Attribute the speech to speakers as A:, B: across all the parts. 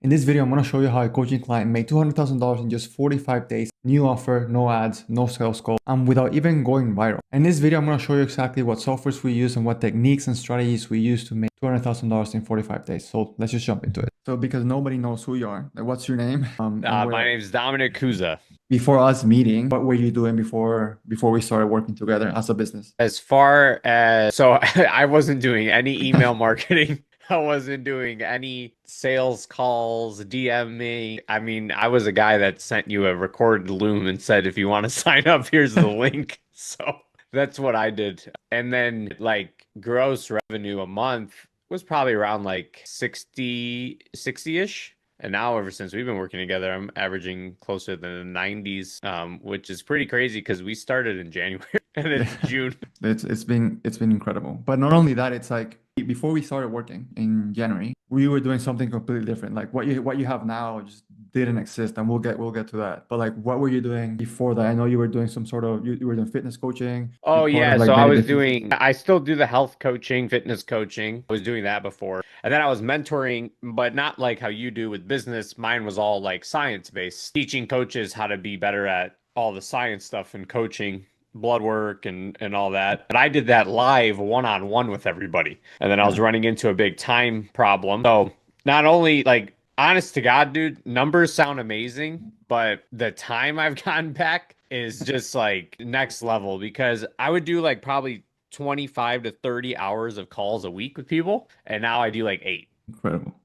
A: In this video, I'm going to show you how a coaching client made $200,000 in just 45 days. New offer, no ads, no sales call, and without even going viral. In this video, I'm going to show you exactly what softwares we use and what techniques and strategies we use to make $200,000 in 45 days. So let's just jump into it. So because nobody knows who you are, like what's your name? And
B: My
A: where,
B: name is Dominic Kuza.
A: before us meeting, what were you doing before we started working together as a business?
B: As far as I wasn't doing any email marketing. I wasn't doing any sales calls, DM me. I mean, I was a guy that sent you a recorded Loom and said, if you want to sign up, here's the link. So that's what I did. And then like gross revenue a month was probably around like 60-ish. And now, ever since we've been working together, I'm averaging closer to the 90s, which is pretty crazy because we started in January and it's June.
A: It's been incredible. But not only that, it's like before we started working in January, we were doing something completely different. Like what you have now just didn't exist, and we'll get to that. But like, what were you doing before that? I know you were doing some sort of you were doing fitness coaching. You're
B: Oh
A: part of
B: yeah,
A: like
B: so
A: many different.
B: I still do the health coaching, fitness coaching. I was doing that before. And then I was mentoring, but not like how you do with business. Mine was all like science based, teaching coaches how to be better at all the science stuff and coaching, blood work and all that. And I did that live one-on-one with everybody. And then I was
A: Yeah.
B: running into a big time problem. So not only like honest to God, dude, numbers sound amazing, but the time I've gotten back is just like next level because I would do like probably 25 to 30 hours of calls a week with people, and now I do like eight.
A: Incredible.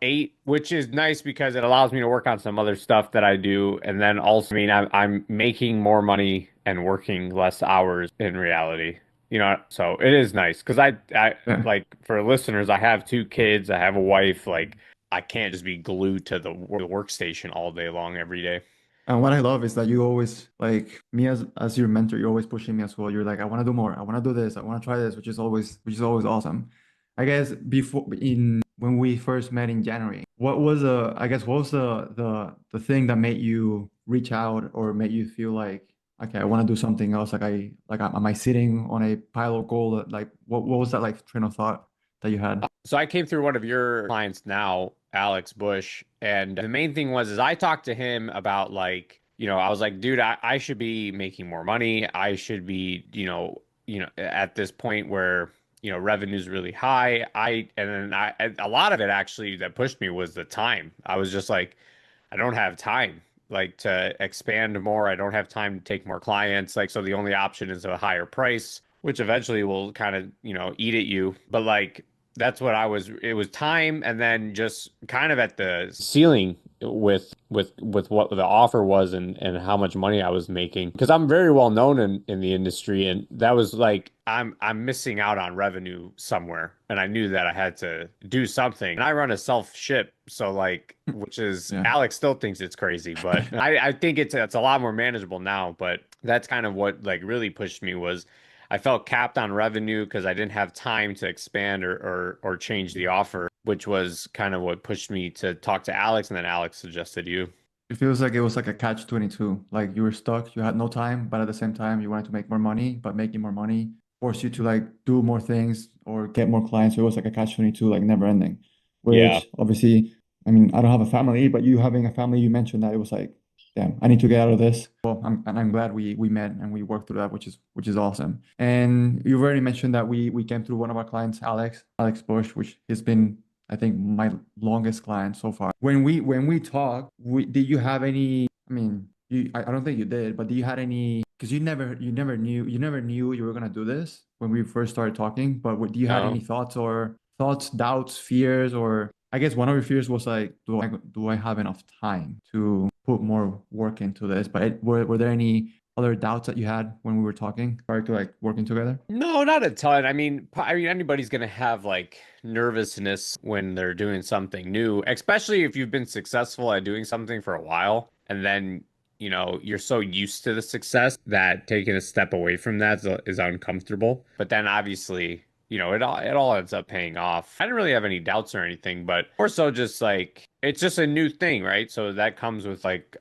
B: Eight, which is nice because it allows me to work on some other stuff that I do. And then also, I mean, I'm making more money and working less hours in reality. So it is nice because I
A: Yeah.
B: like for listeners, I have two kids, I have a wife. Like, I can't just be glued to the workstation all day long every day.
A: And what I love is that you always like me as your mentor, you're always pushing me as well. You're like, I want to do more. I want to do this. I want to try this, which is always awesome. I guess before in when we first met in January, what was the thing that made you reach out or made you feel like, okay, I want to do something else? Am I sitting on a pile of gold? Like what was that like train of thought that you had?
B: So I came through one of your clients now, Alex Bush, and the main thing was is I talked to him about like, I was like, dude, I should be making more money. I should be, at this point where, revenue's really high. A lot of it actually that pushed me was the time. I was just like, I don't have time like to expand more. I don't have time to take more clients. Like, so the only option is a higher price, which eventually will kind of, eat at you. But like, that's what it was time and then just kind of at the ceiling with what the offer was and how much money I was making because I'm very well known in the industry and that was like I'm missing out on revenue somewhere and I knew that I had to do something and I run a self ship so like which is
A: Yeah.
B: Alex still thinks it's crazy but I think it's a lot more manageable now but that's kind of what like really pushed me was I felt capped on revenue because I didn't have time to expand or change the offer, which was kind of what pushed me to talk to Alex, and then Alex suggested you.
A: It feels like it was like a catch 22. Like you were stuck, you had no time, but at the same time you wanted to make more money, but making more money forced you to like do more things or get more clients. So it was like a catch 22, like never ending.
B: Yeah.
A: Which obviously, I mean, I don't have a family, but you having a family, you mentioned that it was like, damn, I need to get out of this. Well, I'm glad we met and we worked through that, which is awesome. And you've already mentioned that we came through one of our clients, Alex Bush, which has been I think my longest client so far. When we talked, did you have any? I mean, I don't think you did, but do you had any? Because you never knew you were gonna do this when we first started talking. But do you had any
B: No.
A: thoughts, doubts, fears, or I guess one of your fears was like, do I have enough time to put more work into this? But were there any other doubts that you had when we were talking prior to like working together?
B: No, not a ton. I mean, anybody's gonna have like nervousness when they're doing something new, especially if you've been successful at doing something for a while, and then, you're so used to the success that taking a step away from that is uncomfortable. But then obviously, it all ends up paying off. I didn't really have any doubts or anything, but more so just like it's just a new thing, right? So that comes with like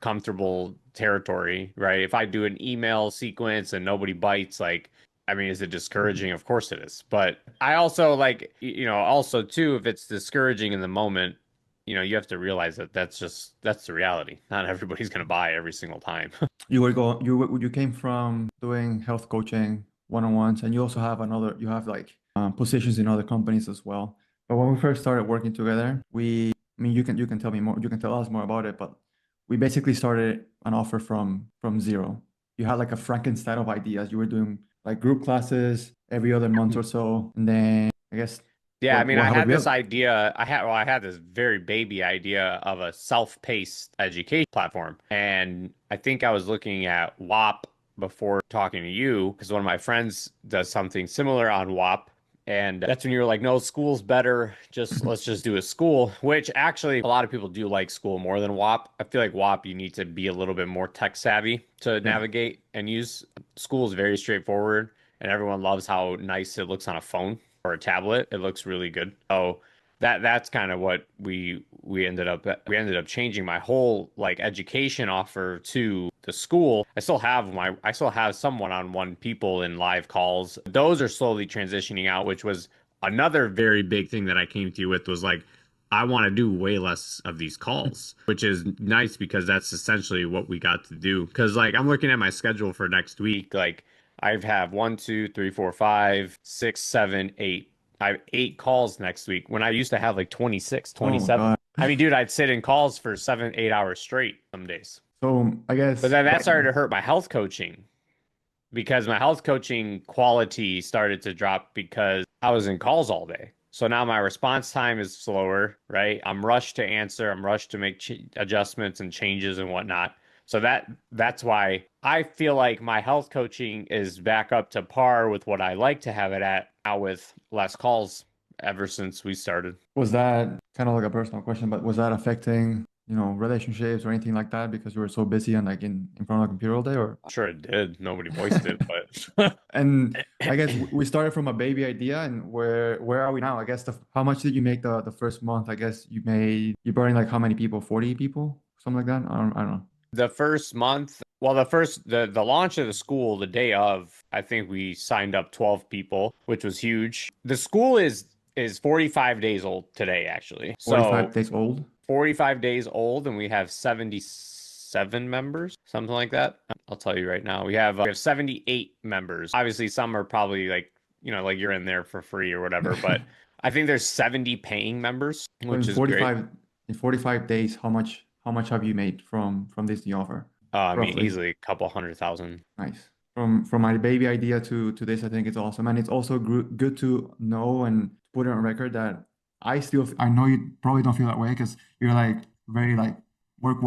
B: uncomfortable territory, right? If I do an email sequence and nobody bites, like, I mean, is it discouraging? Of course it is. But I also like, also too, if it's discouraging in the moment, you have to realize that that's the reality. Not everybody's going to buy every single time.
A: You came from doing health coaching one-on-ones, and you also have you have like positions in other companies as well. But when we first started working together, I mean, you can tell me more, you can tell us more about it, but we basically started an offer from zero. You had like a Frankenstein of ideas. You were doing like group classes every other month or so, and then I guess
B: Yeah, I mean,
A: what
B: I
A: happened
B: had this
A: real?
B: idea. I had this very baby idea of a self-paced education platform, and I think I was looking at WAP before talking to you because one of my friends does something similar on WAP, and that's when you were like, "No, school's better. Just let's just do a school." Which actually, a lot of people do like school more than WAP. I feel like WAP you need to be a little bit more tech savvy to
A: Yeah.
B: navigate and use. School is very straightforward, and everyone loves how nice it looks on a phone or a tablet. It looks really good. So that's kind of what we ended up changing my whole like education offer to the school. I still have some one-on-one people in live calls. Those are slowly transitioning out, which was another very big thing that I came to you with was like I want to do way less of these calls, which is nice because that's essentially what we got to do. Because like I'm looking at my schedule for next week, like I have one, two, three, four, five, six, seven, eight. I have 8 calls next week when I used to have like 26,
A: Oh my
B: 27.
A: God.
B: I mean, dude, I'd sit in calls for 7, 8 hours straight some days.
A: So I
B: But
A: guess
B: then that started to hurt my health coaching because my health coaching quality started to drop because I was in calls all day. So now my response time is slower, right? I'm rushed to answer, I'm rushed to make adjustments and changes and whatnot. So that's why I feel like my health coaching is back up to par with what I like to have it at now with less calls ever since we started.
A: was that kind of like a personal question, but was that affecting, relationships or anything like that because you were so busy and like in front of the computer all day or?
B: Sure it did. Nobody voiced it, but
A: And I guess we started from a baby idea, and where are we now? I guess how much did you make the first month? I guess you brought in like how many people? 40 people, something like that. I don't know.
B: the first month, well, the launch of the school, the day of, I think we signed up 12 people, which was huge. The school is 45 days old today, actually.
A: 45
B: So
A: days old.
B: 45 days old, and we have 77 members, something like that. I'll tell you right now. We have 78 members. Obviously, some are probably like, like you're in there for free or whatever, but I think there's 70 paying members,
A: So
B: which is great.
A: in 45 days, how much have you made from this new offer?
B: I mean,
A: Roughly.
B: easily a couple 100,000.
A: Nice. From my baby idea to this, I think it's awesome, and it's also good to know and put it on record that I know you probably don't feel that way because you're like very like work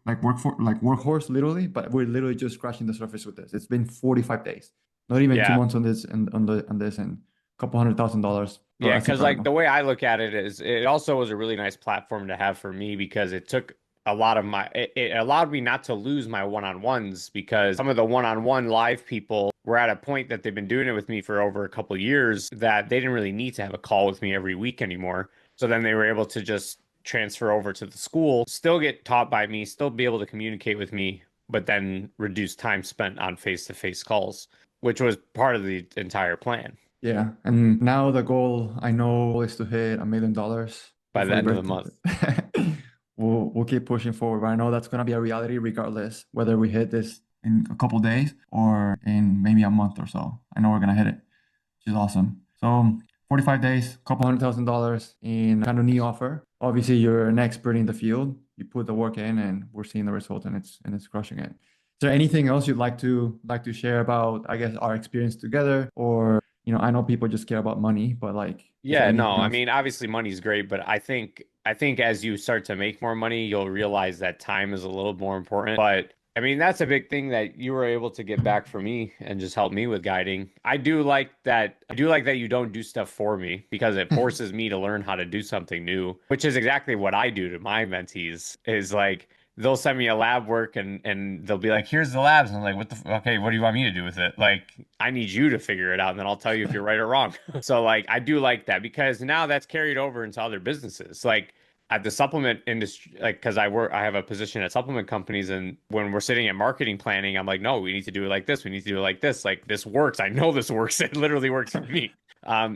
A: like workhorse literally, but we're literally just scratching the surface with this. It's been 45 days, not even two
B: Yeah.
A: months on this and on this and a couple $100,000. Bro,
B: Yeah,
A: that's
B: because like
A: incredible.
B: the way I look at it is it also was a really nice platform to have for me because it took a lot of it allowed me not to lose my one-on-ones because some of the one-on-one live people were at a point that they've been doing it with me for over a couple years that they didn't really need to have a call with me every week anymore. So then they were able to just transfer over to the school, still get taught by me, still be able to communicate with me, but then reduce time spent on face-to-face calls, which was part of the entire plan
A: Yeah, and now the goal I know is to hit $1 million
B: by the
A: before your
B: end of the
A: birthday.
B: month.
A: We'll keep pushing forward, but I know that's gonna be a reality regardless, whether we hit this in a couple days or in maybe a month or so. I know we're gonna hit it, which is awesome. So 45 days, couple $100,000 in kind of new offer. Obviously, you're an expert in the field. You put the work in, and we're seeing the result, and it's crushing it. Is there anything else you'd like to share about, I guess, our experience together, or I know people just care about money, but like, is there
B: Yeah, no,
A: anything
B: I
A: else?
B: mean, obviously money's great, but I think as you start to make more money, you'll realize that time is a little more important. But I mean, that's a big thing that you were able to get back for me and just help me with guiding. I do like that you don't do stuff for me because it forces me to learn how to do something new, which is exactly what I do to my mentees is like they'll send me a lab work and they'll be like, "Here's the labs." And I'm like, okay, what do you want me to do with it?" Like, I need you to figure it out and then I'll tell you if you're right or wrong. So like I do like that because now that's carried over into other businesses. Like at the supplement industry, like because I have a position at supplement companies, and when we're sitting at marketing planning, I'm like, no, we need to do it like this. We need to do it like this. Like this works. I know this works. It literally works for me.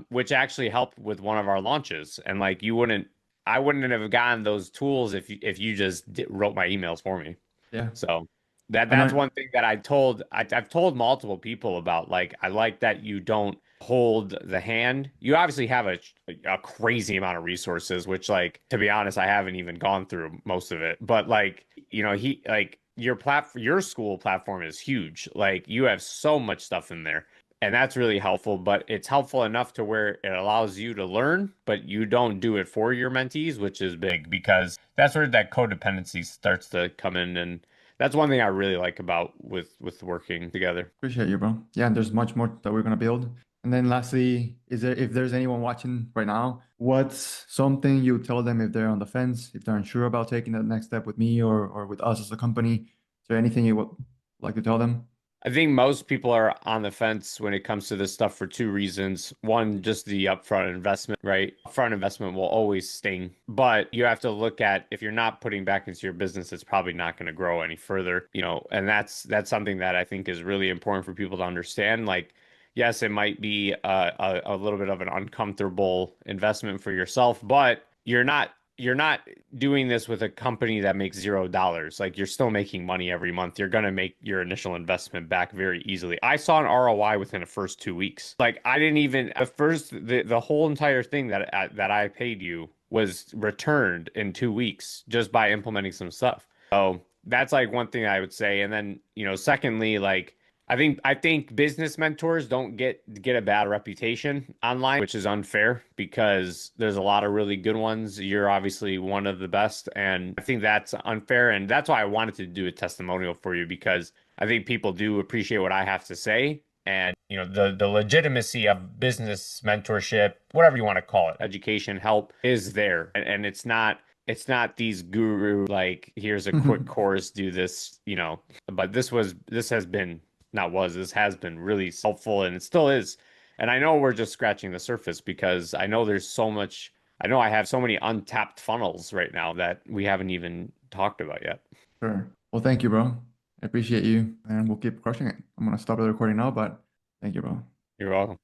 B: Which actually helped with one of our launches. And like you wouldn't. I wouldn't have gotten those tools if you just wrote my emails for me.
A: Yeah.
B: So
A: And
B: that's one thing that I've told multiple people about. Like, I like that you don't hold the hand. You obviously have a crazy amount of resources, which, like, to be honest, I haven't even gone through most of it. But like, he like your school platform is huge. Like, you have so much stuff in there. And that's really helpful, but it's helpful enough to where it allows you to learn, but you don't do it for your mentees, which is big because that's where that codependency starts to come in. And that's one thing I really like about with working together.
A: appreciate you, bro. Yeah, and there's much more that we're gonna build. And then lastly, is there if there's anyone watching right now, what's something you tell them if they're on the fence, if they're unsure about taking that next step with me or with us as a company? Is there anything you would like to tell them?
B: I think most people are on the fence when it comes to this stuff for two reasons. One, just the upfront investment, right? Upfront investment will always sting, but you have to look at if you're not putting back into your business, it's probably not going to grow any further, and that's something that I think is really important for people to understand. Like, yes, it might be a little bit of an uncomfortable investment for yourself, but you're not doing this with a company that makes $0. Like, you're still making money every month. You're going to make your initial investment back very easily. I saw an ROI within the first 2 weeks. Like, I didn't even at first the whole entire thing that I paid you was returned in 2 weeks just by implementing some stuff. So that's like one thing I would say. And then, secondly, like, I think business mentors don't get a bad reputation online, which is unfair because there's a lot of really good ones. You're obviously one of the best, and I think that's unfair. And that's why I wanted to do a testimonial for you because I think people do appreciate what I have to say. And the legitimacy of business mentorship, whatever you want to call it, education, help is there. And it's not these guru like, here's a quick course, do this, but this has been not was, this has been really helpful and it still is. And I know we're just scratching the surface because I know there's so much, I know I have so many untapped funnels right now that we haven't even talked about yet.
A: Sure. Well, thank you, bro. I appreciate you, and we'll keep crushing it. I'm gonna stop the recording now, but thank you, bro.
B: You're welcome.